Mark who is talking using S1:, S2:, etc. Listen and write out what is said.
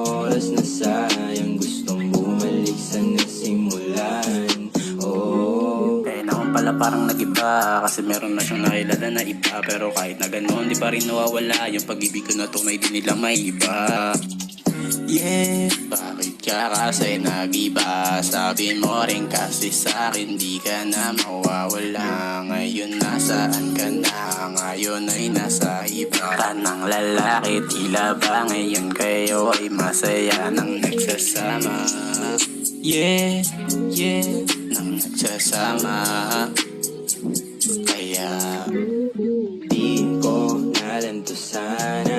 S1: oras na sayang, gustong bumalik sa nasimulan. Oh,
S2: kaya naman pala parang nagiba, kasi meron na siyang nakilala na iba. Pero kahit na ganoon, di pa rin nawawala yung pag-ibig ko na tunay din nila may iba. Yeah, bakit ka kasi nag-iba? Sabi mo rin kasi sa'kin di ka na mawawala. Ngayon nasaan ka na? Ngayon ay nasa iba ka ng lalaki. Tila ba ngayon kayo ay masaya nang nagsasama? Yeah, yeah, nang nagsasama. Kaya
S1: di ko na lang to sana